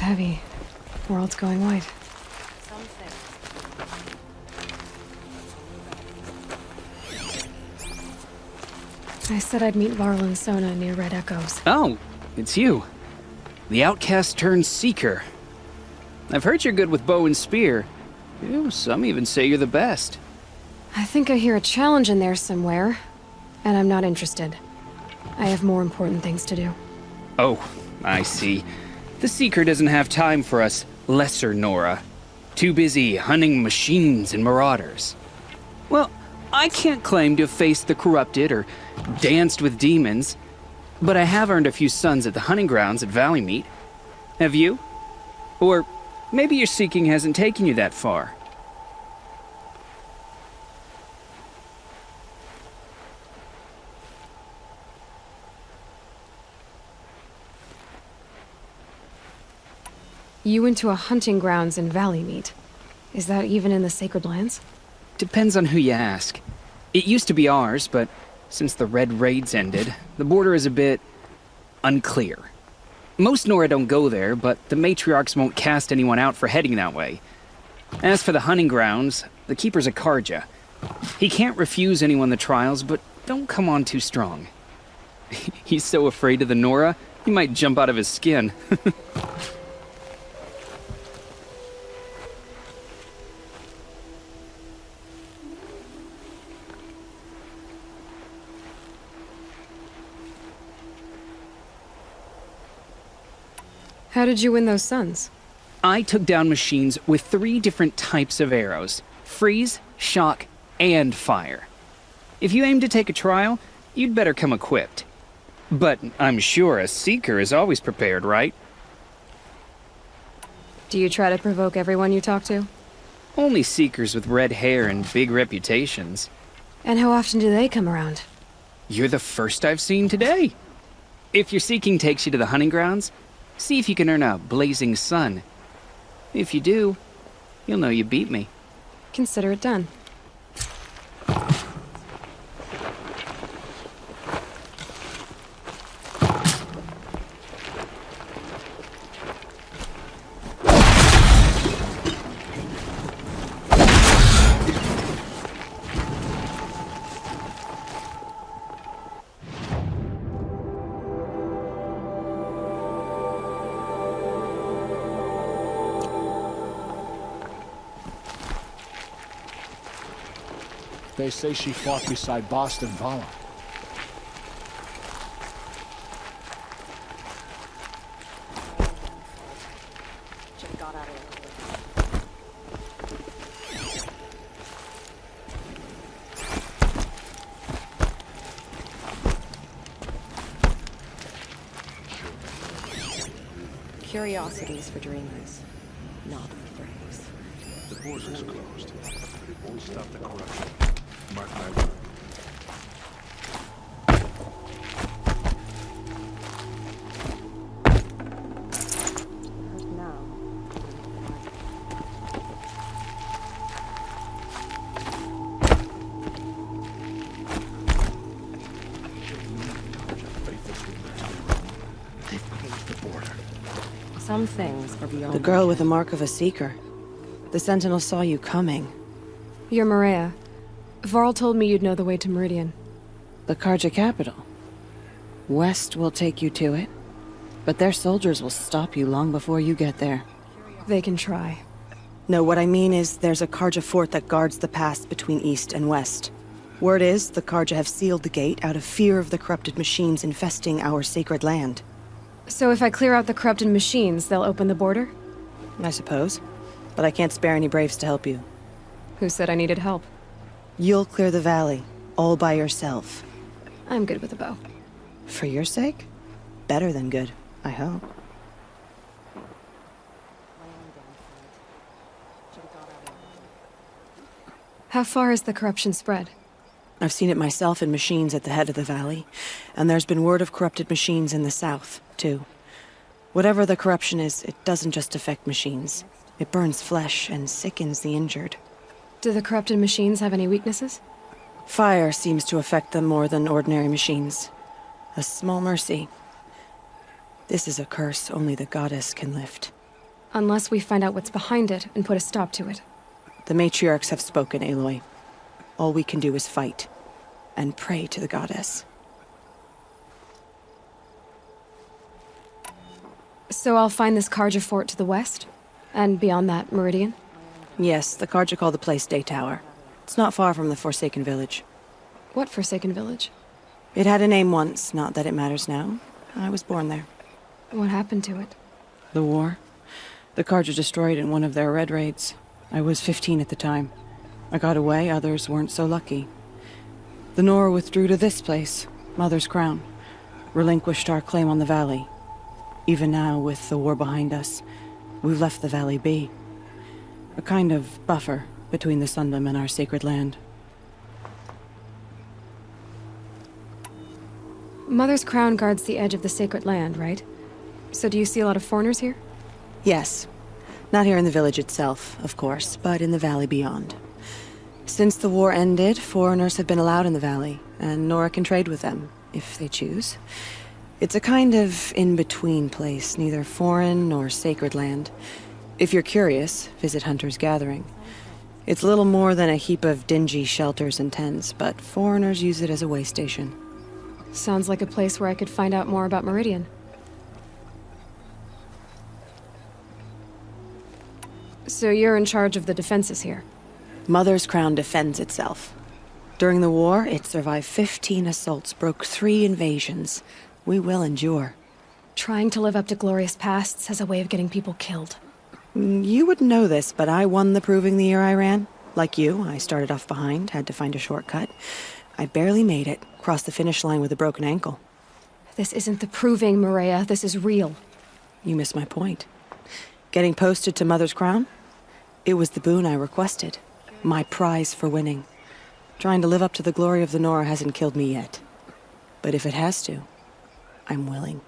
heavy. World's going white. I said I'd meet Varl and Sona near Red Echoes. Oh, it's you. The outcast turned seeker. I've heard you're good with bow and spear. Ew, some even say you're the best. I think I hear a challenge in there somewhere, and I'm not interested. I have more important things to do. Oh, I see. The seeker doesn't have time for us lesser Nora. Too busy hunting machines and marauders. Well, I can't claim to have faced the corrupted or danced with demons, but I have earned a few sons at the hunting grounds at Valley Meet. Have you? Or maybe your seeking hasn't taken you that far. You went to a hunting grounds in Valley Meet. Is that even in the Sacred Lands? Depends on who you ask. It used to be ours, but since the Red Raids ended, the border is a bit unclear. Most Nora don't go there, but the matriarchs won't cast anyone out for heading that way. As for the hunting grounds, the keeper's a Karja. He can't refuse anyone the trials, but don't come on too strong. He's so afraid of the Nora, he might jump out of his skin. How did you win those sons? I took down machines with 3 different types of arrows: freeze, shock, and fire. If you aim to take a trial, you'd better come equipped. But I'm sure a seeker is always prepared, right? Do you try to provoke everyone you talk to? Only seekers with red hair and big reputations. And how often do they come around? You're the first I've seen today. If your seeking takes you to the hunting grounds, see if you can earn a blazing sun. If you do, you'll know you beat me. Consider it done. They say she fought beside Boston Vala. Curiosities for dreamers, not for braves. The border's closed, but it won't stop the corruption. Mark my word. Some things are beyond. The girl with the mark of a seeker. The Sentinel saw you coming. You're Maria. Varl told me you'd know the way to Meridian. The Karja capital. West will take you to it, but their soldiers will stop you long before you get there. They can try. No, what I mean is there's a Karja fort that guards the pass between east and west. Word is the Karja have sealed the gate out of fear of the corrupted machines infesting our sacred land. So if I clear out the corrupted machines, they'll open the border? I suppose. But I can't spare any braves to help you. Who said I needed help? You'll clear the valley, all by yourself. I'm good with a bow. For your sake? Better than good, I hope. How far has the corruption spread? I've seen it myself in machines at the head of the valley, and there's been word of corrupted machines in the south, too. Whatever the corruption is, it doesn't just affect machines. It burns flesh and sickens the injured. Do the corrupted machines have any weaknesses? Fire seems to affect them more than ordinary machines. A small mercy. This is a curse only the goddess can lift. Unless we find out what's behind it and put a stop to it. The matriarchs have spoken, Aloy. All we can do is fight. And pray to the goddess. So I'll find this Karja fort to the west? And beyond that, Meridian? Yes, the Karja call the place Day Tower. It's not far from the Forsaken Village. What Forsaken Village? It had a name once, not that it matters now. I was born there. What happened to it? The war. The Karja destroyed in one of their red raids. I was 15 at the time. I got away, others weren't so lucky. The Nora withdrew to this place, Mother's Crown. Relinquished our claim on the valley. Even now, with the war behind us, we've left the valley be. A kind of buffer between the Sundom and our sacred land. Mother's Crown guards the edge of the sacred land, right? So do you see a lot of foreigners here? Yes. Not here in the village itself, of course, but in the valley beyond. Since the war ended, foreigners have been allowed in the valley, and Nora can trade with them, if they choose. It's a kind of in-between place, neither foreign nor sacred land. If you're curious, visit Hunter's Gathering. It's little more than a heap of dingy shelters and tents, but foreigners use it as a way station. Sounds like a place where I could find out more about Meridian. So you're in charge of the defenses here? Mother's Crown defends itself. During the war, it survived 15 assaults, broke 3 invasions. We will endure. Trying to live up to glorious pasts has a way of getting people killed. You wouldn't know this, but I won the proving the year I ran. Like you, I started off behind, had to find a shortcut. I barely made it, crossed the finish line with a broken ankle. This isn't the proving, Maria. This is real. You missed my point. Getting posted to Mother's Crown? It was the boon I requested. My prize for winning. Trying to live up to the glory of the Nora hasn't killed me yet. But if it has to, I'm willing.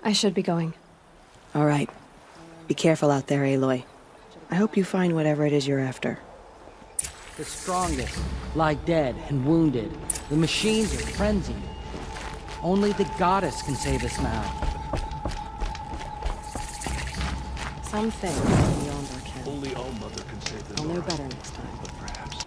I should be going. All right. Be careful out there, Aloy. I hope you find whatever it is you're after. The strongest lie dead and wounded. The machines are frenzied. Only the goddess can save us now. Some things are beyond our ken. Only All Mother can save the I'll know Nora. better next time. But perhaps.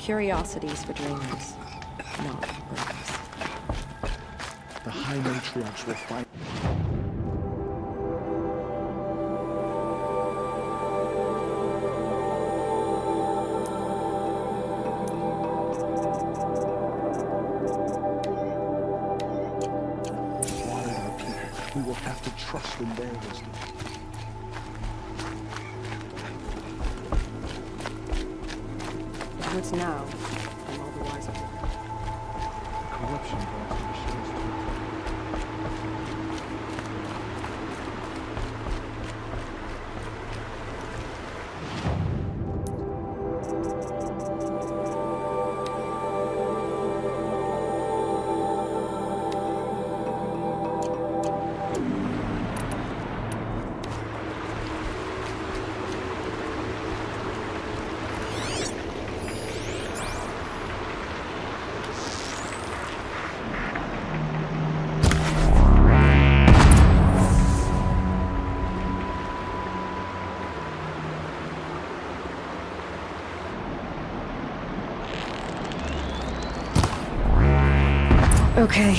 Curiosities for dreamers, not braves. The high matriarchs will fight. Water our people. We will have to trust in their wisdom. What's now? I'm all the wiser. Corruption brought to machines. Okay.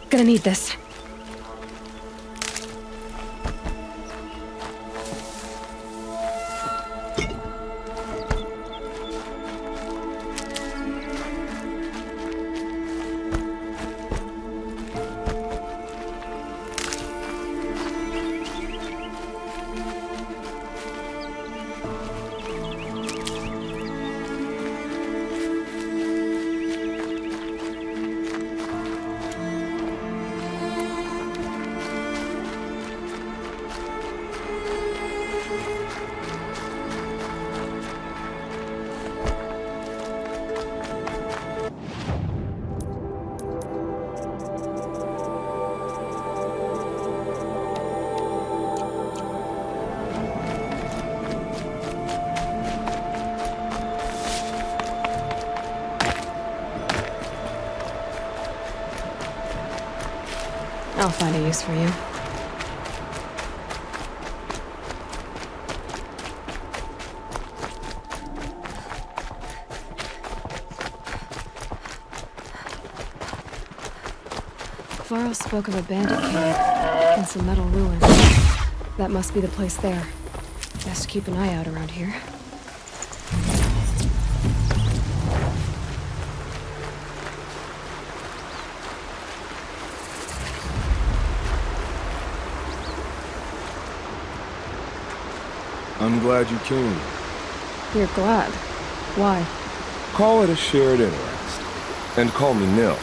Gonna need this. I'll find a use for you. Varl spoke of a bandit camp and some metal ruins. That must be the place there. Best keep an eye out around here. I'm glad you came. You're glad. Why? Call it a shared interest. And call me Nil.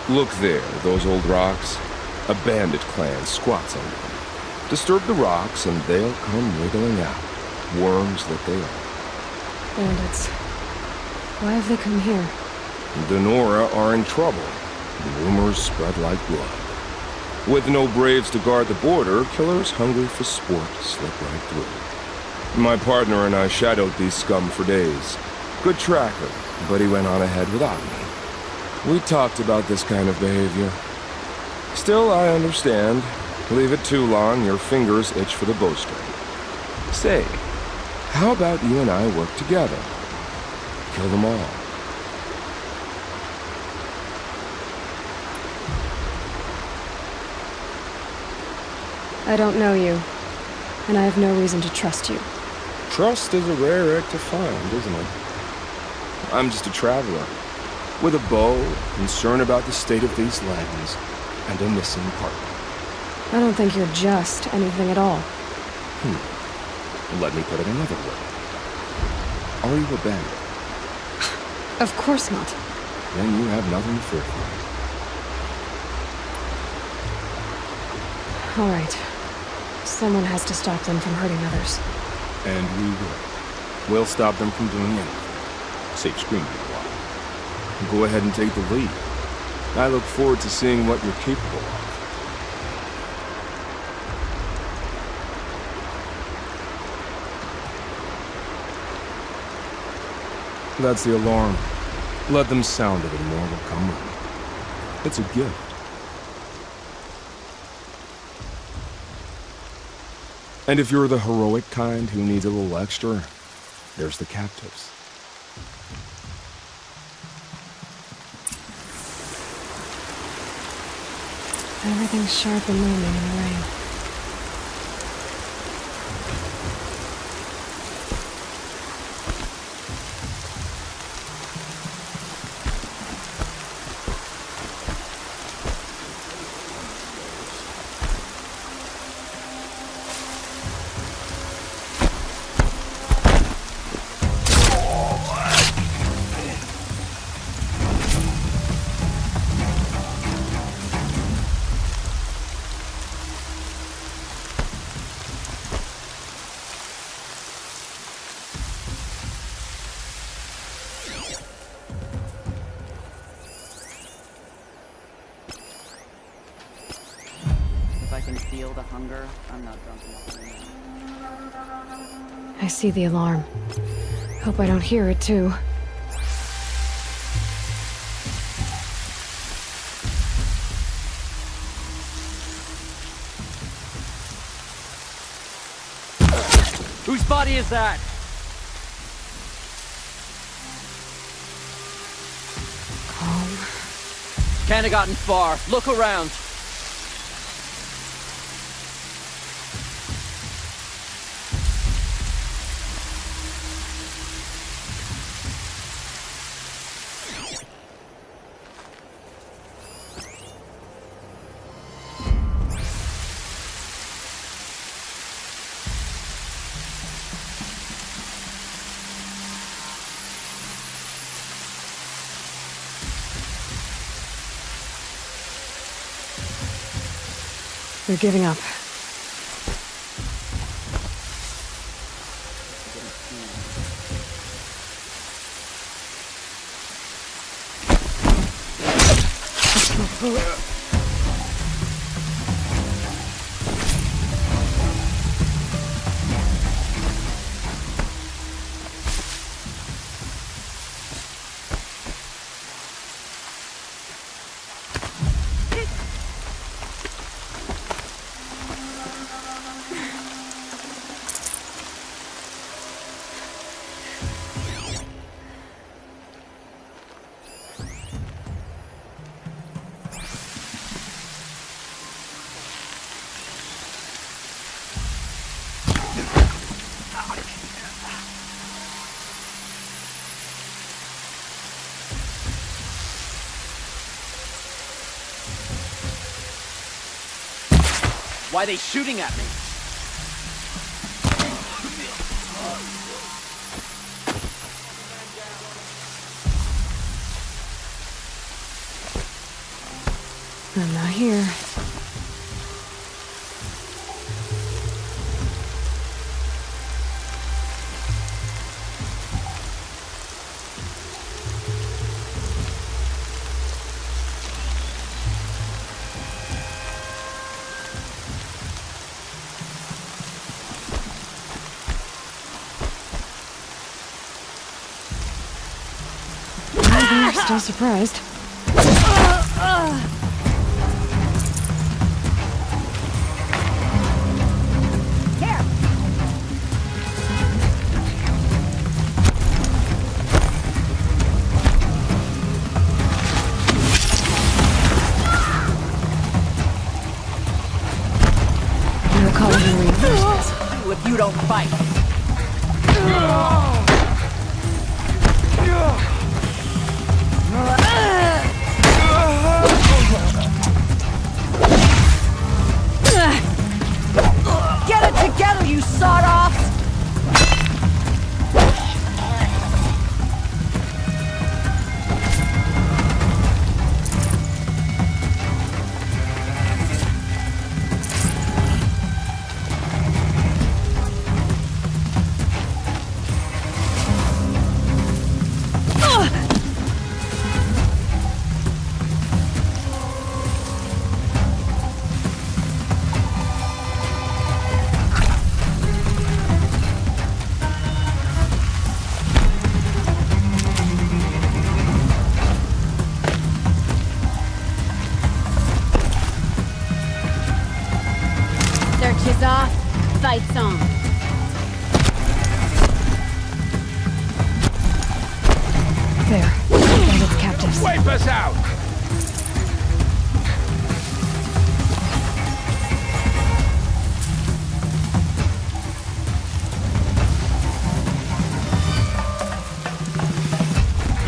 Look there, those old rocks. A bandit clan squats on them. Disturb the rocks and they'll come wriggling out. Worms that they are. Bandits. Why have they come here? The Nora are in trouble. The rumors spread like blood. With no braves to guard the border, killers hungry for sport slip right through. My partner and I shadowed these scum for days. Good tracker, but he went on ahead without me. We talked about this kind of behavior. Still, I understand. Leave it too long, your fingers itch for the bowstring. Say, how about you and I work together? Kill them all. I don't know you, and I have no reason to trust you. Trust is a rare egg to find, isn't it? I'm just a traveler, with a bow, concerned about the state of these lands, and a missing partner. I don't think you're just anything at all. Let me put it another way. Are you a bandit? Of course not. Then you have nothing to fear from me. All right. Someone has to stop them from hurting others. And we will. We'll stop them from doing anything. Save screaming a while. Go ahead and take the lead. I look forward to seeing what you're capable of. That's the alarm. Let them sound it and more will come running. It's a gift. And if you're the heroic kind who needs a little extra, there's the captives. Everything's sharp and looming in the rain. If I can feel the hunger, I'm not drunk enough anymore. I see the alarm. Hope I don't hear it, too. Whose body is that? Calm. Can't have gotten far. Look around. They're giving up. Why are they shooting at me? I'm not here. They're still surprised. They're calling in reinforcements. If you don't fight. Get it together, you sawed-offs! Matches off, fights on. There. Bandit's captives. Wipe us out!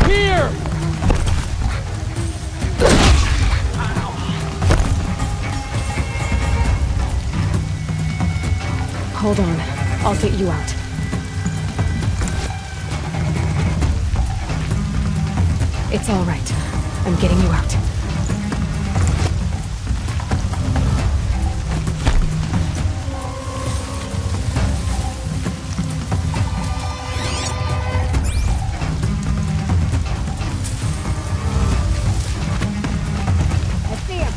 Here! Hold on. I'll get you out. It's all right. I'm getting you out. I see him.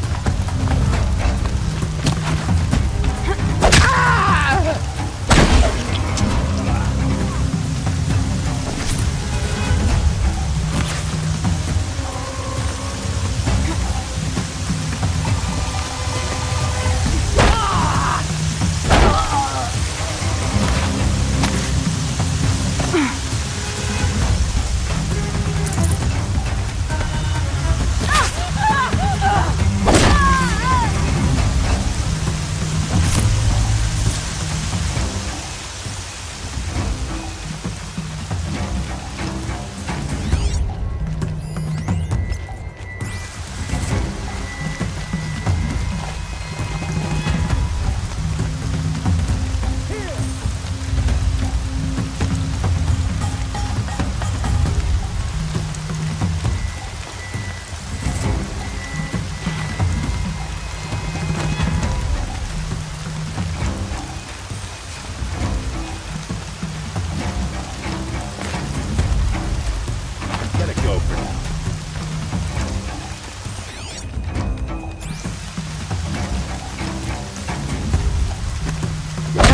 Let it go for now.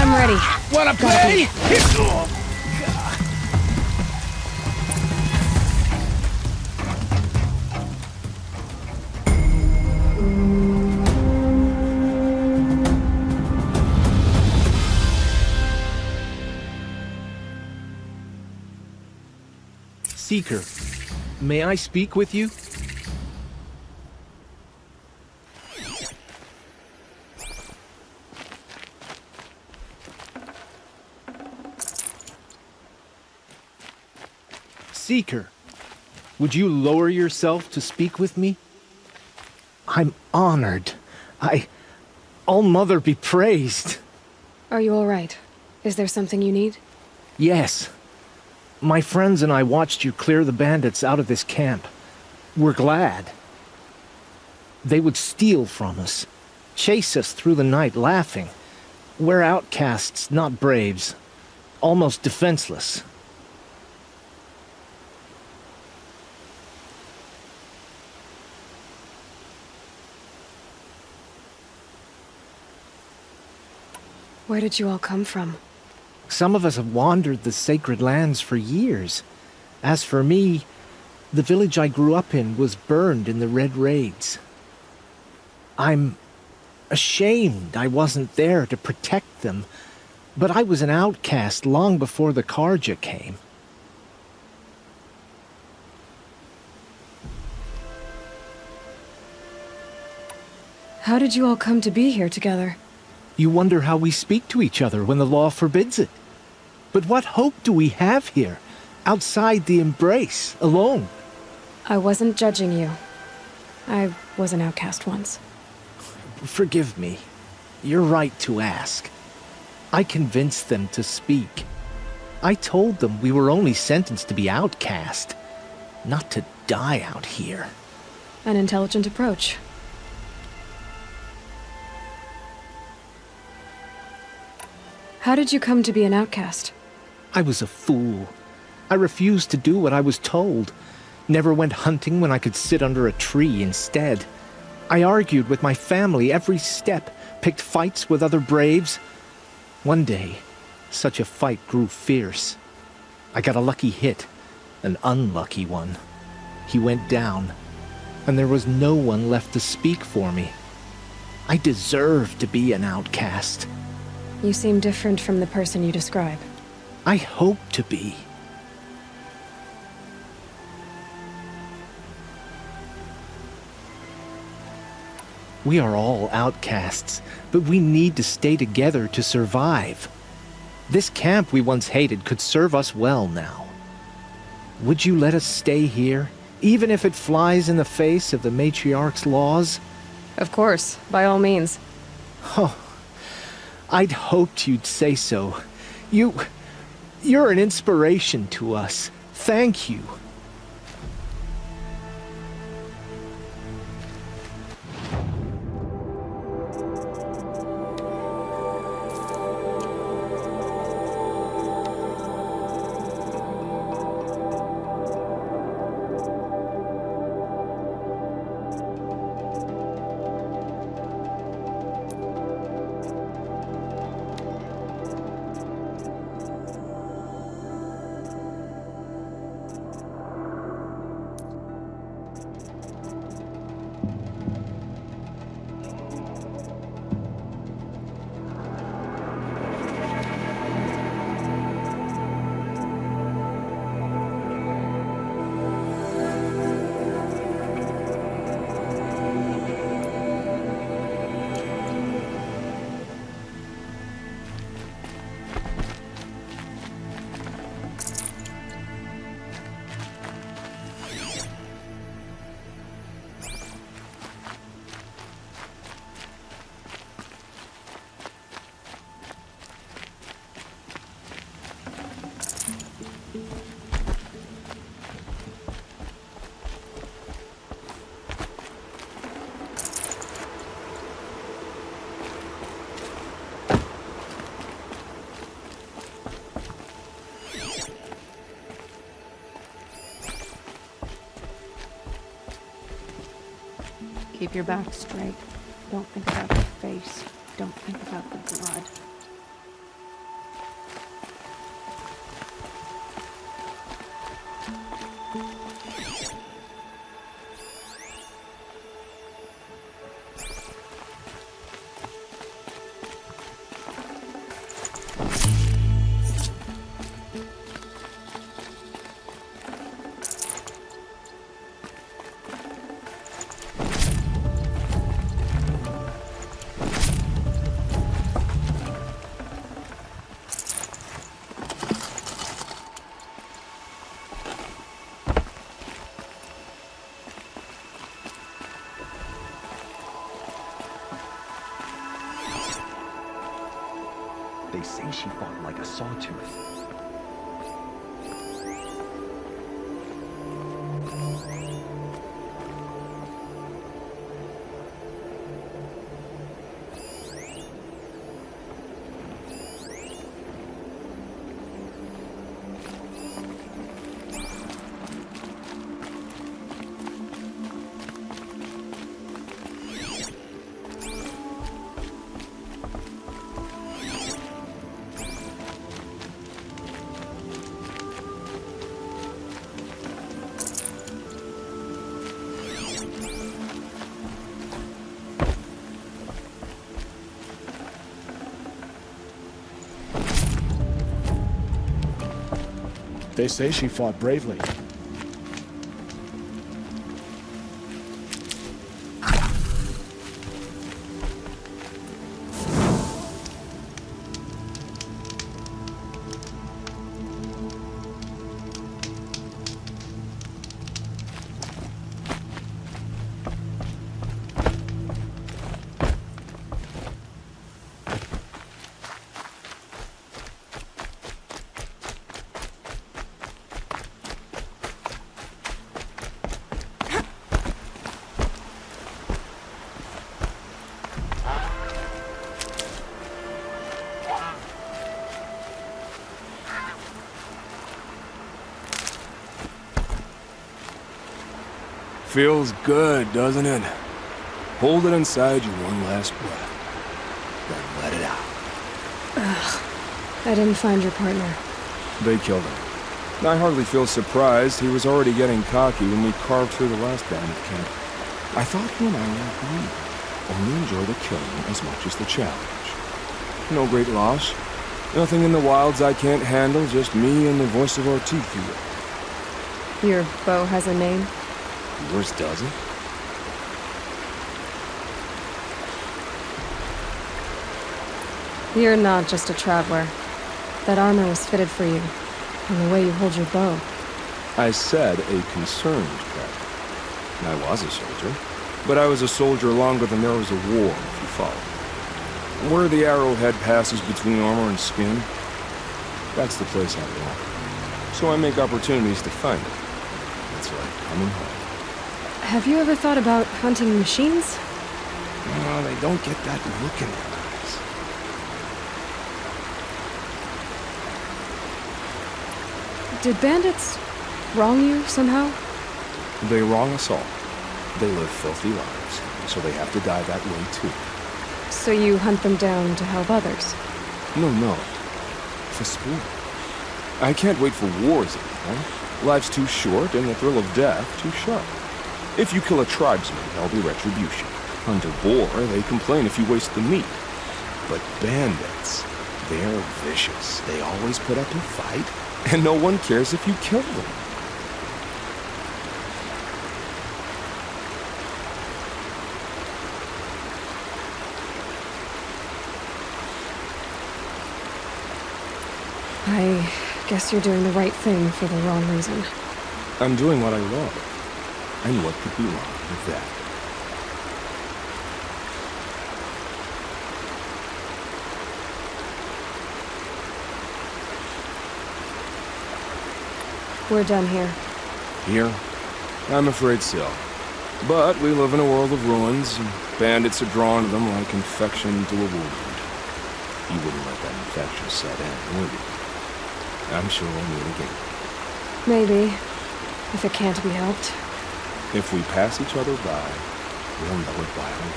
I'm ready. Wanna play? Seeker, may I speak with you? Seeker, would you lower yourself to speak with me? I'm honored. All-Mother be praised. Are you all right? Is there something you need? Yes. My friends and I watched you clear the bandits out of this camp. We're glad. They would steal from us, chase us through the night laughing. We're outcasts, not braves. Almost defenseless. Where did you all come from? Some of us have wandered the sacred lands for years. As for me, the village I grew up in was burned in the Red Raids. I'm ashamed I wasn't there to protect them, but I was an outcast long before the Karja came. How did you all come to be here together? You wonder how we speak to each other when the law forbids it. But what hope do we have here, outside the embrace, alone? I wasn't judging you. I was an outcast once. Forgive me. You're right to ask. I convinced them to speak. I told them we were only sentenced to be outcast, not to die out here. An intelligent approach. How did you come to be an outcast? I was a fool. I refused to do what I was told. Never went hunting when I could sit under a tree instead. I argued with my family every step, picked fights with other braves. One day, such a fight grew fierce. I got a lucky hit, an unlucky one. He went down, and there was no one left to speak for me. I deserved to be an outcast. You seem different from the person you describe. I hope to be. We are all outcasts, but we need to stay together to survive. This camp we once hated could serve us well now. Would you let us stay here, even if it flies in the face of the matriarch's laws? Of course, by all means. Oh, I'd hoped you'd say so. You're an inspiration to us. Thank you. Keep your back straight. Don't think about the face. Don't think about the blood. They say she fought like a sawtooth. They say she fought bravely. Feels good, doesn't it? Hold it inside you one last breath. Then let it out. Ugh. I didn't find your partner. They killed him. I hardly feel surprised. He was already getting cocky when we carved through the last bandit camp. I thought he and I would agree. Only enjoy the killing as much as the challenge. No great loss. Nothing in the wilds I can't handle, just me and the voice of our teeth here. Your bow has a name? Yours doesn't? You're not just a traveler. That armor was fitted for you, and the way you hold your bow. I said a concerned traveler. I was a soldier, but I was a soldier longer than there was a war, if you follow. Where the arrowhead passes between armor and skin, that's the place I belong. So I make opportunities to find it. It's like coming home. Have you ever thought about hunting machines? No, they don't get that look in their eyes. Did bandits wrong you somehow? They wrong us all. They live filthy lives, so they have to die that way too. So you hunt them down to help others? No. For sport. I can't wait for wars anymore. Life's too short and the thrill of death too sharp. If you kill a tribesman, there'll be retribution. Hunt a boar, they complain if you waste the meat. But bandits, they're vicious. They always put up a fight, and no one cares if you kill them. I guess you're doing the right thing for the wrong reason. I'm doing what I love. And what could be wrong with that? We're done here. Here? I'm afraid so. But we live in a world of ruins, and bandits are drawn to them like infection to a wound. You wouldn't let that infection set in, would you? I'm sure we'll meet again. Maybe, if it can't be helped. If we pass each other by, we'll know it by our